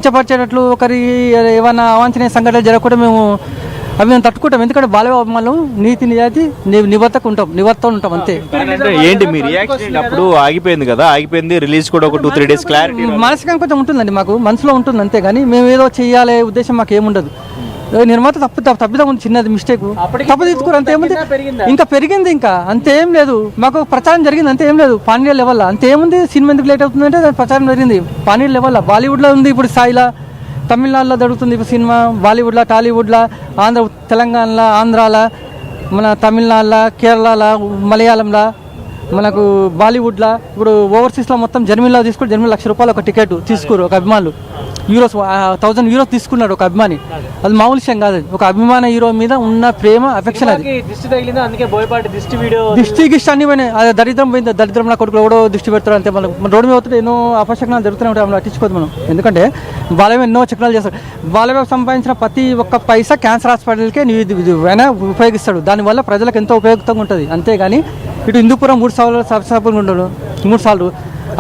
ఇష్టపరిచేటట్లు ఒకరి ఏమైనా అవాంఛనీయ సంఘటనలు జరగకుండా మేము తట్టుకుంటాం. ఎందుకంటే బాలయ్య అభిమానులు నీతి నిజాయితీ నివర్త ఉంటాం అంతే. ఏంటి మీ రియాక్షన్? అప్పుడు ఆగిపోయింది కదా, ఆగిపోయింది, రిలీజ్ కూడా ఒక 2-3 days క్లారిటీ మానసికంగా కొంచెం ఉంటుందండి, మాకు మనసులో ఉంటుంది అంతే. కానీ మేము ఏదో చెయ్యాలే ఉద్దేశం మాకు ఏముండదు. నిర్మాత తప్పిదం ఉంది, చిన్నది మిస్టేక్, తప్పు తీసుకోరు అంతేముంది. ఇంకా పెరిగింది, ఇంకా అంతేం లేదు. మాకు ప్రచారం జరిగింది అంతేం లేదు. పానీయ లెవెల్ అంతేముంది. సినిమా ఎందుకు లేట్ అవుతుందంటే దాని ప్రచారం జరిగింది పానీయ లెవెల్. బాలీవుడ్లో ఉంది ఇప్పుడు, స్థాయిలో తమిళనాడులో జరుగుతుంది ఇప్పుడు సినిమా, బాలీవుడ్లో, టాలీవుడ్లో, తెలంగాణలో, ఆంధ్రాలో, మన తమిళనాడులో, కేరళలో, మలయాళంలో, మనకు బాలీవుడ్లో, ఇప్పుడు ఓవర్సీస్లో మొత్తం జర్మనీలో తీసుకుంటే జర్మనీ ₹1,00,000 ఒక టికెట్ తీసుకురు ఒక అభిమానులు. €1000 తీసుకున్నాడు ఒక అభిమాని. అది మామూలు విషయం కాదు. ఒక అభిమాన హీరో మీద ఉన్న ప్రేమ, అఫెక్షన్. అది దిష్టి గిష్టి అన్ని పోయినాయి. అది దరిద్రం పోయింది. దరిద్రం నా కొడుకులు కూడా దిష్టి పెడతారు అంతే. మనం రోడ్డు మీద అవుతుంటే ఎన్నో అపశకనాలు జరుగుతూనే ఉంటాయి, మనం పట్టించుకోదు మనం. ఎందుకంటే బాలయ్య ఎన్నో చక్రాలు చేస్తాడు. బాలయ్య సంపాదించిన ప్రతి ఒక్క పైసా క్యాన్సర్ హాస్పిటల్కే ఉపయోగిస్తాడు. దానివల్ల ప్రజలకు ఎంతో ఉపయోగంగా ఉంటుంది. అంతేగాని ఇటు హిందూపురం 3 సార్లు శాసనసభ్యులు ఉండడు, 3 సార్లు.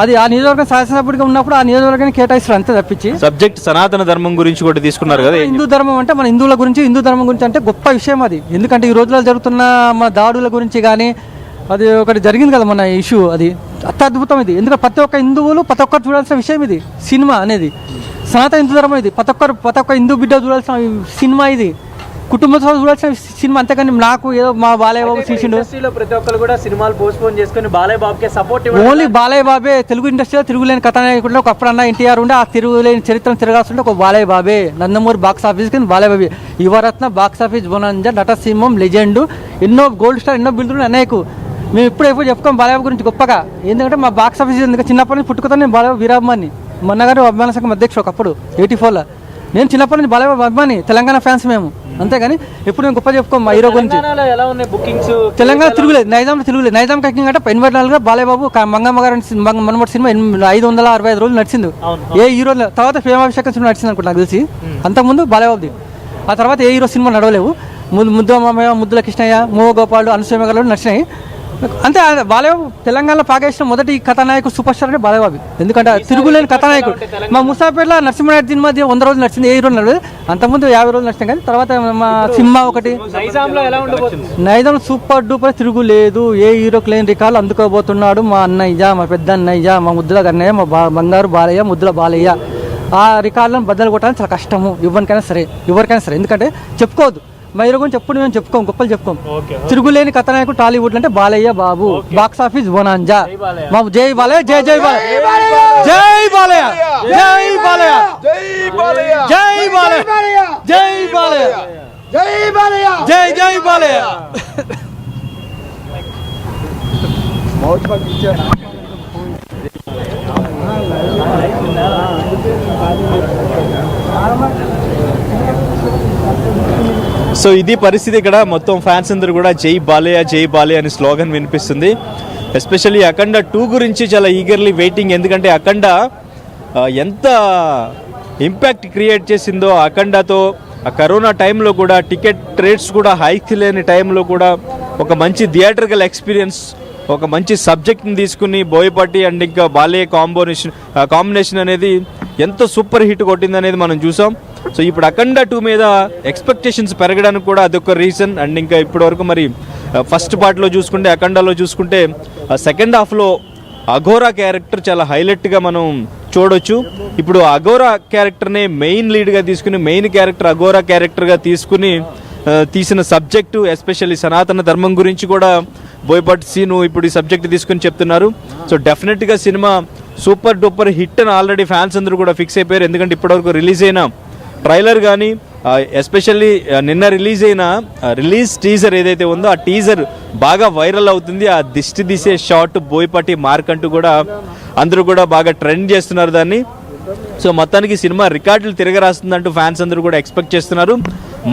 అది ఆ నియోజకవర్గం శాసనసభ్యుడిగా ఉన్నప్పుడు ఆ నియోజకవర్గాన్ని కేటాయిస్తారు అంతే తప్పించి. సబ్జెక్ట్ సనాతన ధర్మం గురించి కూడా తీసుకున్నారు కదా. హిందూ ధర్మం అంటే మన హిందువుల గురించి, హిందూ ధర్మం గురించి అంటే గొప్ప విషయం అది. ఎందుకంటే ఈ రోజుల్లో జరుగుతున్న మన దాడుల గురించి కానీ అది ఒకటి జరిగింది కదా మన ఇష్యూ, అది అత్యద్భుతం ఇది. ఎందుకంటే ప్రతి ఒక్క హిందువులు ప్రతి ఒక్కరు చూడాల్సిన విషయం ఇది. సినిమా అనేది సనాతన హిందూ ధర్మం ఇది. ప్రతి ఒక్క హిందూ బిడ్డ చూడాల్సిన సినిమా ఇది. కుటుంబంతో చూడాల్సిన సినిమా. అంతేకాని నాకు ఏదో మా బాలయ్య బాబు తీసిండు ప్రతి ఒక్కరు కూడా సినిమాలు పోస్ట్పోన్ చేసుకుని బాలయ్య బాబుకే సపోర్ట్. ఓన్లీ బాలయ్య బాబే తెలుగు ఇండస్ట్రీలో తిరుగులేని కథానాయకుడు. ఒక అప్పుడన్నా ఎన్టీఆర్ ఉండే, ఆ తిరుగులేని చరిత్రను తిరగాల్సింటే ఒక బాలయ్య బాబే. నందమూరి బాక్స్ ఆఫీస్ కింద బాలయ్య బాబే, యువరత్న, బాక్స్ ఆఫీస్ బొనాంజా, నటసింహం, లెజెండ్, ఎన్నో గోల్డ్ స్టార్, ఎన్నో బిల్డులు అనేకు. మేము ఎప్పుడు చెప్పుకోం బాలయ్య గురించి గొప్పగా. ఎందుకంటే మా బాక్స్ ఆఫీస్ ఎందుకంటే చిన్నప్పటి నుంచి పుట్టుకతో నేను బాలయ్య వీరాభిమాని. మొన్నగారు అభిమాన సంఘం అధ్యక్షుడు ఒకప్పుడు 84లో. నేను చిన్నప్పటి నుంచి బాలయ్య అభిమాని, తెలంగాణ ఫ్యాన్స్ మేము. అంతేగాని ఎప్పుడు మేము గొప్ప చెప్పుకోం మా హీరో గురించి. తెలంగాణ తిరుగులేదు, నైజాంలో తిరుగులేదు. నైజాం కక్కింగ్ అంటే 84లో బాలయ్య బాబు మంగమ్మ గారు మనమటి సినిమా 565 రోజులు నడిచింది. ఏ హీరో తర్వాత ప్రేమాభిషేకం సినిమా నడిచింది అనుకుంటా నాకు తెలిసి. అంతకుముందు బాలయ్య బాబుది. ఆ తర్వాత ఏ హీరో సినిమా నడవలేవు. ముద్దుల ముద్దుల కృష్ణయ్య, మోహ గోపాలు, అనసూయ గారు నడిచినాయి అంతే. బాలయ్య తెలంగాణలో పాకేసిన మొదటి కథానాయకుడు సూపర్ స్టార్ అంటే బాలయ్య బాబు. ఎందుకంటే తిరుగులేని కథానాయకుడు. మా ముసాపేటలో నరసింహనాయుడు సినిమా 100 రోజులు నడిచింది, ఏ హీరో నడవలేదు. అంతకుముందు 50 రోజులు నడిచింది. కానీ తర్వాత మా సినిమా ఒకటి నైజాంలో సూపర్ డూపర్ తిరుగులేదు. ఏ హీరోకి లేని రికార్డులు అందుకోబోతున్నాడు మా అన్నయ్య, మా పెద్ద అన్నయ్య, మా ముద్దుల అన్నయ్య, మా బంగారు బాలయ్య, ముద్దుల బాలయ్య. ఆ రికార్డులను బద్దలు కొట్టాలని చాలా కష్టము ఎవరికైనా సరే. ఎందుకంటే చెప్పుకోవద్దు మా హీరో గురించి ఎప్పుడు మేము చెప్పుకోం, గొప్పలు చెప్పుకోం. తిరుగులేని కథానాయకుడు టాలీవుడ్ అంటే Balayya Babu. Box office bonanza. మా జై బాలయ్య, జై జై బాలయ్య, జై బాలయ్య, జై బాలయ్య, జై బాలయ్య, జై బాలయ్య, జై బాలయ్య, జై జై బాలయ్య. సో ఇది పరిస్థితి. ఇక్కడ మొత్తం ఫ్యాన్స్ అందరూ కూడా జై బాలయ్య అని స్లోగన్ వినిపిస్తుంది. ఎస్పెషల్లీ అఖండ 2 గురించి చాలా ఈగర్లీ వెయిటింగ్. ఎందుకంటే అఖండ ఎంత ఇంపాక్ట్ క్రియేట్ చేసిందో. అఖండతో ఆ కరోనా టైంలో కూడా టికెట్ రేట్స్ కూడా హైక్ లేని టైంలో కూడా ఒక మంచి థియేటర్కల్ ఎక్స్పీరియన్స్, ఒక మంచి సబ్జెక్ట్ని తీసుకుని బోయపాటి అండ్ ఇంకా బాలయ్య కాంబినేషన్ అనేది ఎంత సూపర్ హిట్ కొట్టింది అనేది మనం చూసాం. సో ఇప్పుడు అఖండ 2 మీద ఎక్స్పెక్టేషన్స్ పెరగడానికి కూడా అదొక రీజన్. అండ్ ఇంకా ఇప్పటివరకు మరి ఫస్ట్ పార్ట్లో చూసుకుంటే, అఖండలో చూసుకుంటే సెకండ్ హాఫ్లో అఘోరా క్యారెక్టర్ చాలా హైలైట్గా మనం చూడొచ్చు. ఇప్పుడు అఘోరా క్యారెక్టర్ని మెయిన్ లీడ్గా తీసుకుని, మెయిన్ క్యారెక్టర్ అఘోరా క్యారెక్టర్గా తీసుకుని తీసిన సబ్జెక్టు, ఎస్పెషల్లీ సనాతన ధర్మం గురించి కూడా బోయపాటి సీను ఇప్పుడు ఈ సబ్జెక్ట్ తీసుకుని చెప్తున్నారు. సో డెఫినెట్గా సినిమా సూపర్ డూపర్ హిట్ అని ఆల్రెడీ ఫ్యాన్స్ అందరూ కూడా ఫిక్స్ అయిపోయారు. ఎందుకంటే ఇప్పటివరకు రిలీజ్ అయిన ట్రైలర్ కానీ, ఎస్పెషల్లీ నిన్న రిలీజ్ అయిన రిలీజ్ టీజర్ ఏదైతే ఉందో ఆ టీజర్ బాగా వైరల్ అవుతుంది. ఆ దిష్టి తీసే షాట్ బోయపాటి మార్క్ అంటూ కూడా అందరూ కూడా బాగా ట్రెండ్ చేస్తున్నారు దాన్ని. సో మొత్తానికి సినిమా రికార్డులు తిరగరాస్తుందంటూ ఫ్యాన్స్ అందరూ కూడా ఎక్స్పెక్ట్ చేస్తున్నారు.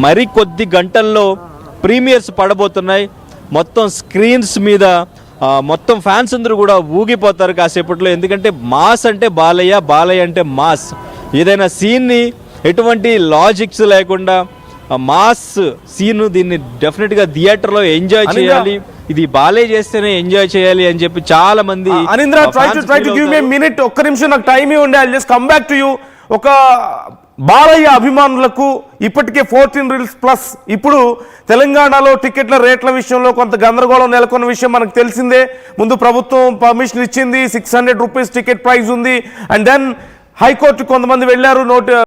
మరి కొద్ది గంటల్లో ప్రీమియర్స్ పడబోతున్నాయి. మొత్తం స్క్రీన్స్ మీద మొత్తం ఫ్యాన్స్ అందరూ కూడా ఊగిపోతారు కాసేపట్లో. ఎందుకంటే మాస్ అంటే బాలయ్య, బాలయ్య అంటే మాస్. ఏదైనా సీన్ని ఎటువంటి లాజిక్స్ లేకుండా మాస్ సీన్, దీన్ని డెఫినెట్గా థియేటర్లో ఎంజాయ్ చేయాలి. ఇది బాలయ్య చేస్తేనే ఎంజాయ్ చేయాలి అని చెప్పి చాలా మంది. Anindra, try to give me minute. ఒక్క నిమిషం నాకు టైం ఇవ్వండి. I just come back to you. ఒక బాలయ్య అభిమానులకు ఇప్పటికే 14 రీల్స్ ప్లస్ ఇప్పుడు తెలంగాణలో టికెట్ల రేట్ల విషయంలో కొంత గందరగోళం నెలకొన్న విషయం మనకు తెలిసిందే. ముందు ప్రభుత్వం పర్మిషన్ ఇచ్చింది, 600 రూపీస్ టికెట్ ప్రైస్ ఉంది. అండ్ దెన్ హైకోర్టు కొంతమంది వెళ్ళారు,